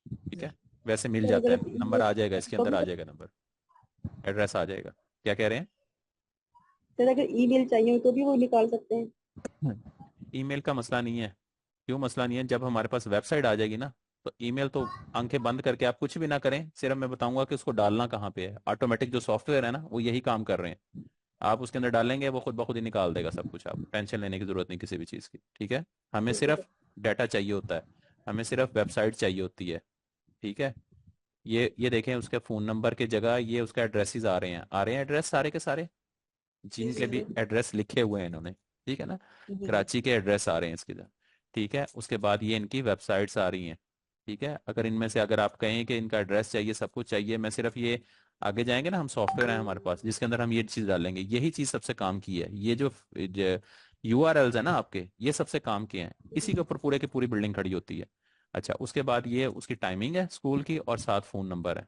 Speaker 1: ठीक है, वैसे मिल
Speaker 5: सर
Speaker 1: जाता
Speaker 5: अगर
Speaker 1: है, नंबर आ जाएगा, इसके
Speaker 5: तो
Speaker 1: अंदर
Speaker 5: भी
Speaker 1: आ जाएगा नंबर, एड्रेस आ जाएगा। क्या कह रहे
Speaker 5: सर अगर ईमेल चाहिए हो तो भी वो निकाल सकते हैं।
Speaker 1: हैं? ईमेल का मसला नहीं है। क्यों मसला नहीं है? जब हमारे पास वेबसाइट आ जाएगी ना, तो ईमेल तो आंखें बंद करके आप कुछ भी ना करें, सिर्फ मैं बताऊंगा कि उसको डालना कहाँ पे है। ऑटोमेटिक जो सॉफ्टवेयर है ना वो यही काम कर रहे हैं। आप उसके अंदर डालेंगे वो खुद ब खुद ही निकाल देगा सब कुछ, आप टेंशन लेने की जरूरत नहीं किसी भी चीज़ की। ठीक है, हमें
Speaker 5: ठीक है सर।
Speaker 1: सिर्फ डाटा चाहिए होता है, हमें सिर्फ वेबसाइट चाहिए होती है। ठीक है, ये देखें उसके फ़ोन नंबर की जगह ये उसका एड्रेसेस आ रहे हैं, आ रहे हैं एड्रेस सारे के सारे,
Speaker 4: जी
Speaker 1: जिनके भी
Speaker 4: सर।
Speaker 1: एड्रेस लिखे हुए हैं इन्होंने। ठीक है ना,
Speaker 4: जी।
Speaker 1: कराची के एड्रेस आ रहे हैं इसके अंदर। ठीक है, उसके बाद ये इनकी वेबसाइट्स आ रही हैं। ठीक है, अगर इनमें से अगर आप कहें कि इनका एड्रेस चाहिए, सब कुछ चाहिए, मैं सिर्फ ये आगे जाएंगे ना, हम सॉफ्टवेयर है हमारे पास जिसके अंदर हम ये चीज़ डालेंगे, यही चीज़ सबसे काम की है। ये जो URLs है ना आपके, ये सबसे काम के हैं, इसी के ऊपर पूरे की पूरी बिल्डिंग खड़ी होती है। अच्छा, उसके बाद ये उसकी टाइमिंग है स्कूल की और साथ फ़ोन नंबर है।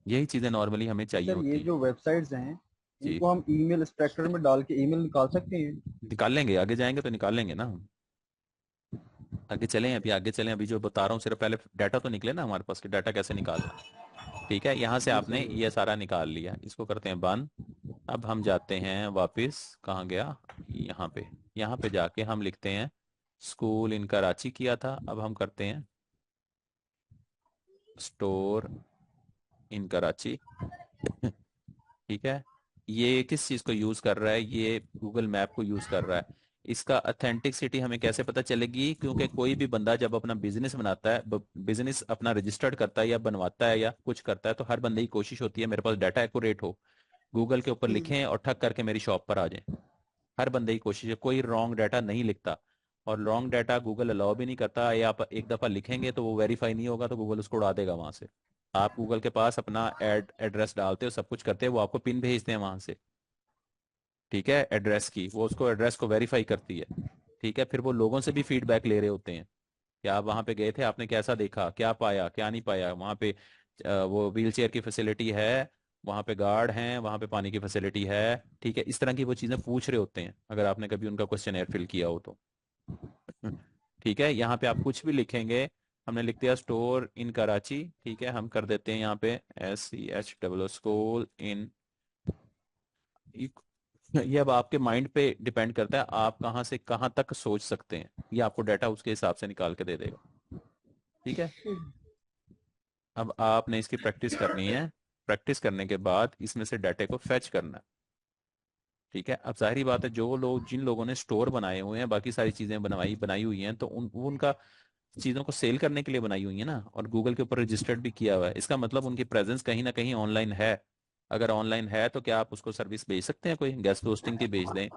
Speaker 1: यही चीज़ें नॉर्मली हमें चाहिए
Speaker 2: सर ये
Speaker 1: होती हैं।
Speaker 2: जो वेबसाइट्स हैं
Speaker 1: जी,
Speaker 2: इनको हम ईमेल एक्सट्रैक्टर में डाल के ईमेल निकाल सकते हैं।
Speaker 1: निकाल लेंगे, आगे जाएंगे तो निकाल लेंगे ना हम। आगे चलें, अभी आगे चलें, अभी जो बता रहा हूँ सिर्फ पहले डाटा तो निकले ना हमारे पास कि डाटा कैसे निकालना है। ठीक है, यहाँ से
Speaker 2: जी
Speaker 1: आपने
Speaker 2: सर।
Speaker 1: ये सारा निकाल लिया, इसको करते हैं बंद। अब हम जाते हैं वापस, कहाँ गया, यहाँ पे। यहाँ पे जाके हम लिखते हैं स्कूल इन कराची किया था, अब हम करते हैं स्टोर इन कराची। ठीक है, ये किस चीज़ को यूज़ कर रहा है? ये गूगल मैप को यूज़ कर रहा है। इसका अथेंटिसिटी हमें कैसे पता चलेगी? क्योंकि कोई भी बंदा जब अपना बिजनेस बनाता है, बिजनेस अपना रजिस्टर्ड करता है या बनवाता है या कुछ करता है, तो हर बंदे की कोशिश होती है मेरे पास डाटा एक्यूरेट हो, गूगल के ऊपर लिखें और ठक करके मेरी शॉप पर आ जाए। हर बंदे की कोशिश है, कोई रॉन्ग डाटा नहीं लिखता, और रॉन्ग डाटा गूगल अलाउ भी नहीं करता। या आप एक दफ़ा लिखेंगे तो वो वेरीफाई नहीं होगा तो गूगल उसको उड़ा देगा वहां से। आप गूगल के पास अपना एड्रेस डालते हो, सब कुछ करते हैं, वो आपको पिन भेजते हैं वहां से। ठीक है, एड्रेस की, वो उसको एड्रेस को वेरीफाई करती है। ठीक है, फिर वो लोगों से भी फीडबैक ले रहे होते हैं कि आप वहां पे गए थे, आपने कैसा देखा, क्या पाया, क्या नहीं पाया वहां पे। वो व्हील चेयर की फैसिलिटी है, वहां पे गार्ड हैं, वहां पे पानी की फैसिलिटी है। ठीक है, इस तरह की वो चीज़ें पूछ रहे होते हैं, अगर आपने कभी उनका क्वेश्चन फिल किया हो तो। ठीक है, यहाँ पे आप कुछ भी लिखेंगे, हमने लिख दिया स्टोर इन कराची। ठीक है, हम कर देते हैं यहाँ पे SCH स्कूल इन। ये अब आपके माइंड पे डिपेंड करता है, आप कहाँ से कहाँ तक सोच सकते हैं, ये आपको डाटा उसके हिसाब से निकाल के दे देगा। ठीक है, अब आपने इसकी प्रैक्टिस करनी है, प्रैक्टिस करने के बाद इसमें से डाटे को फैच करना है। ठीक है, अब जाहिर बात है जो लोग, जिन लोगों ने स्टोर बनाए हुए हैं, बाकी सारी चीज़ें बनवाई बनाई हुई हैं, तो वो उनका चीज़ों को सेल करने के लिए बनाई हुई है ना, और गूगल के ऊपर रजिस्टर्ड भी किया हुआ है, इसका मतलब उनकी प्रेजेंस कहीं ना कहीं ऑनलाइन है। अगर ऑनलाइन है तो क्या आप उसको सर्विस भेज सकते हैं, कोई गेस्ट होस्टिंग की भेज दें।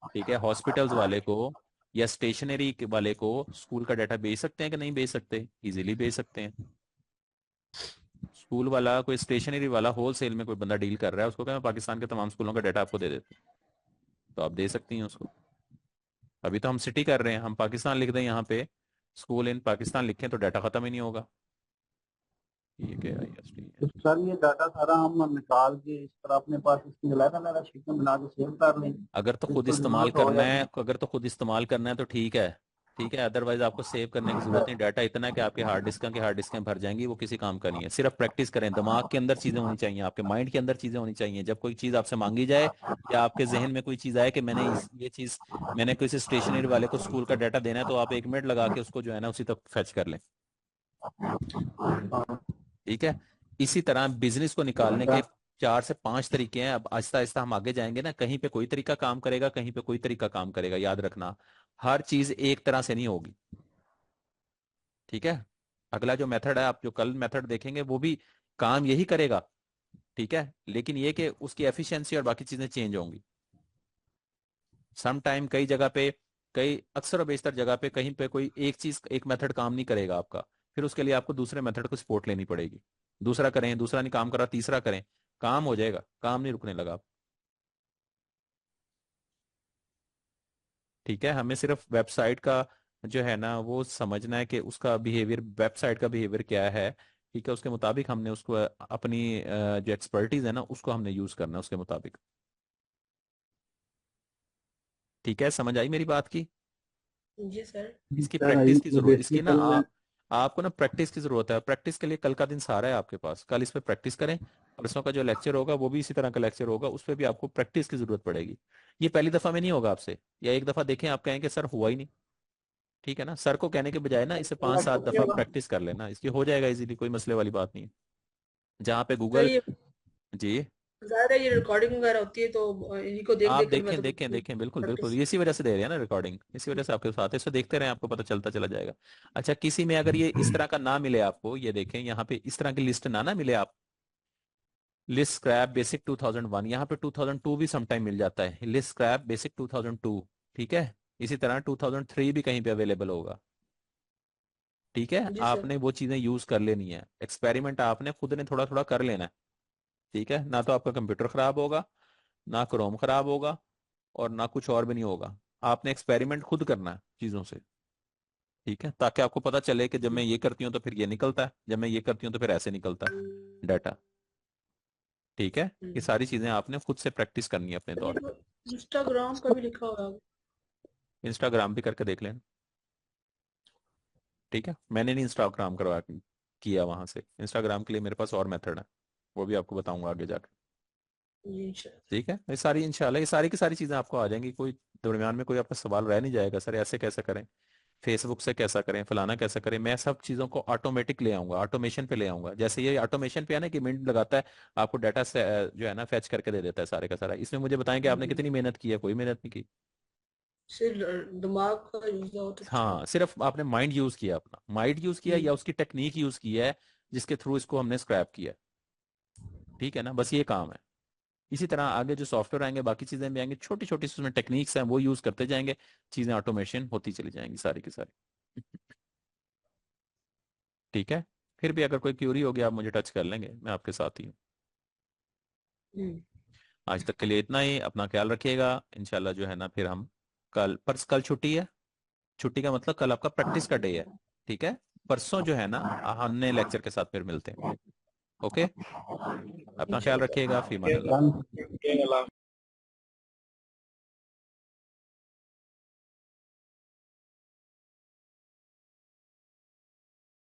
Speaker 1: ठीक है, हॉस्पिटल्स वाले को या स्टेशनरी वाले को स्कूल का डाटा भेज सकते हैं कि नहीं भेज सकते? इजीली भेज सकते हैं। स्कूल वाला, कोई स्टेशनरी वाला होल सेल में कोई बंदा डील कर रहा है, उसको क्या मैं पाकिस्तान के तमाम स्कूलों का डाटा आपको दे देता हूँ, तो आप दे सकती हैं उसको। अभी तो हम सिटी कर रहे हैं, हम पाकिस्तान लिख दें यहाँ पे, स्कूल इन पाकिस्तान लिखें तो डाटा खत्म ही नहीं होगा। PKIST।
Speaker 2: तो सर ये डाटा सारा हम निकाल के इस तरह अपने पास इसकी अलग अलग शीट में बना के सेव कर लें,
Speaker 1: अगर तो खुद
Speaker 2: जिसको
Speaker 1: इस्तेमाल
Speaker 2: जरूरत हो
Speaker 1: करना
Speaker 2: या
Speaker 1: है, अगर तो खुद इस्तेमाल करना है तो ठीक है, ठीक है, अदरवाइज आपको सेव करने की जरूरत नहीं। डाटा इतना है कि आपके हार्ड डिस्कें भर जाएंगी, वो किसी काम का नहीं है। सिर्फ प्रैक्टिस करें, दिमाग के अंदर चीजें होनी चाहिए, आपके माइंड के अंदर चीजें होनी चाहिए। जब कोई चीज आपसे मांगी जाए या आपके जहन में कोई चीज आए कि ये चीज मैंने किसी स्टेशनरी वाले को स्कूल का डाटा देना है, तो आप 1 मिनट लगा के उसको जो है ना उसी तक फेच कर लें। ठीक है, इसी तरह बिजनेस को निकालने के 4 से 5 तरीके हैं। अब आहिस्ता आहिस्ता हम आगे जाएंगे ना, कहीं पे कोई तरीका काम करेगा, कहीं पे कोई तरीका काम करेगा। याद रखना, हर चीज एक तरह से नहीं होगी। ठीक है, अगला जो मेथड है, आप जो कल मेथड देखेंगे वो भी काम यही करेगा। ठीक है, लेकिन ये कि उसकी एफिशिएंसी और बाकी चीजें चेंज होंगी। सम टाइम कई जगह पे, कई अक्सर और बेशतर जगह पे कहीं पे कोई एक चीज, एक मेथड काम नहीं करेगा आपका, फिर उसके लिए आपको दूसरे मेथड को सपोर्ट लेनी पड़ेगी। दूसरा करें, दूसरा नहीं काम कर रहा, तीसरा करें, काम हो जाएगा, काम नहीं रुकने लगा। ठीक है, हमें सिर्फ वेबसाइट का जो है ना वो समझना है कि उसका बिहेवियर, वेबसाइट का बिहेवियर क्या है। ठीक है, उसके मुताबिक हमने उसको अपनी जो एक्सपर्टीज है ना उसको हमने यूज करना है उसके मुताबिक। ठीक है, समझ आई मेरी बात की?
Speaker 4: जी सर।
Speaker 1: इसकी
Speaker 2: सर
Speaker 1: प्रैक्टिस की
Speaker 2: ये
Speaker 1: जरूरत, इसकी ना
Speaker 2: बेसिकल में
Speaker 1: आपको ना प्रैक्टिस की जरूरत है। प्रैक्टिस के लिए कल का दिन सारा है आपके पास, कल इस पे प्रैक्टिस करें। परसों का जो लेक्चर होगा वो भी इसी तरह का लेक्चर होगा, उस पर भी आपको प्रैक्टिस की जरूरत पड़ेगी। ये पहली दफा में नहीं होगा आपसे, या एक दफा देखें आप कहेंगे सर हुआ ही नहीं। ठीक है ना, सर को कहने के बजाय ना इसे 5-7 दफा प्रैक्टिस कर लेना, इसकी हो जाएगा इजीली, कोई मसले वाली बात नहीं है। जहाँ पे
Speaker 4: सर
Speaker 1: गूगल।
Speaker 4: ये
Speaker 1: जी,
Speaker 4: ज्यादा ये रिकॉर्डिंग वगैरह होती है तो इन्हीं को देख
Speaker 1: आप
Speaker 4: देख कर मैं
Speaker 1: देखें
Speaker 4: तो
Speaker 1: देखें देखें, बिल्कुल बिल्कुल,
Speaker 4: प्रैक्टिस।
Speaker 1: इसी वजह से दे रहे हैं ना रिकॉर्डिंग, इसी वजह से आपके साथ है, इसको देखते रहें, आपको पता चलता चला जाएगा। अच्छा, किसी में अगर ये इस तरह का ना मिले आपको, ये देखें यहाँ पे इस तरह की लिस्ट ना ना मिले आप, लिस्ट स्क्रैप बेसिक 2001, यहाँ पे 2002 भी समटाइम मिल जाता है, लिस्ट स्क्रैप बेसिक 2002। ठीक है, इसी तरह 2003 भी कहीं पे अवेलेबल होगा। ठीक है,
Speaker 4: जी सर।
Speaker 1: आपने वो चीजें यूज कर लेनी है, एक्सपेरिमेंट आपने खुद ने थोड़ा थोड़ा कर लेना है। ठीक है, ना तो आपका कंप्यूटर खराब होगा, ना क्रोम खराब होगा, और ना कुछ और भी नहीं होगा। आपने एक्सपेरिमेंट खुद करना है चीजों से। ठीक है, ताकि आपको पता चले कि जब मैं ये करती हूँ तो फिर ये निकलता है, जब मैं ये करती हूँ तो फिर ऐसे निकलता है डाटा। ठीक है, ये सारी चीजें आपने खुद से प्रैक्टिस करनी है अपने
Speaker 4: ये
Speaker 1: तौर
Speaker 4: तो इंस्टाग्राम का भी लिखा हुआ है।
Speaker 1: पे। इंस्टाग्राम भी करके देख लेना। ठीक है, मैंने नहीं इंस्टाग्राम करवा किया वहां से, इंस्टाग्राम के लिए मेरे पास और मेथड है, वो भी आपको बताऊंगा आगे जाकर।
Speaker 4: जी सर।
Speaker 1: ठीक है, ये सारी इंशाल्लाह ये सारी की सारी चीजें आपको आ जाएंगी, कोई दरमियान में कोई आपका सवाल रह नहीं जाएगा, सर ऐसे कैसे करें, फेसबुक से कैसा करें, फलाना कैसा करें। मैं सब चीज़ों को ऑटोमेटिक ले आऊंगा, ऑटोमेशन पे ले आऊंगा। जैसे ये ऑटोमेशन पे है ना कि मिनट लगाता है, आपको डाटा से जो है ना फैच करके दे देता है सारे का सारा। इसमें मुझे बताएं कि आपने कितनी मेहनत की है? कोई मेहनत नहीं की।
Speaker 4: सिर्फ दिमाग का यूज हो तो अच्छा है।
Speaker 1: हाँ, सिर्फ आपने माइंड यूज किया, अपना माइंड यूज किया या उसकी टेक्निक यूज की है जिसके थ्रू इसको हमने स्क्रैप किया। ठीक है ना, बस ये काम है। इसी तरह आगे जो सॉफ्टवेयर आएंगे, बाकी चीजें भी आएंगी, छोटी छोटी उसमें टेक्निक्स हैं, वो यूज करते जाएंगे, चीजें ऑटोमेशन होती चली जाएंगी सारी की सारी। ठीक है, फिर भी अगर कोई क्यूरी होगी आप मुझे टच कर लेंगे, मैं आपके साथ ही हूँ।
Speaker 4: हम्म।
Speaker 1: आज तक के लिए इतना ही, अपना ख्याल रखिएगा। इंशाल्लाह जो है ना फिर हम कल, कल छुट्टी है। छुट्टी का मतलब कल आपका प्रैक्टिस का डे है। ठीक है, परसों जो है ना हम नए लेक्चर के साथ फिर मिलते हैं। ओके, अपना ख्याल
Speaker 4: इंशाल्लाह।
Speaker 1: रखिएगा, फीमान अल्लाह।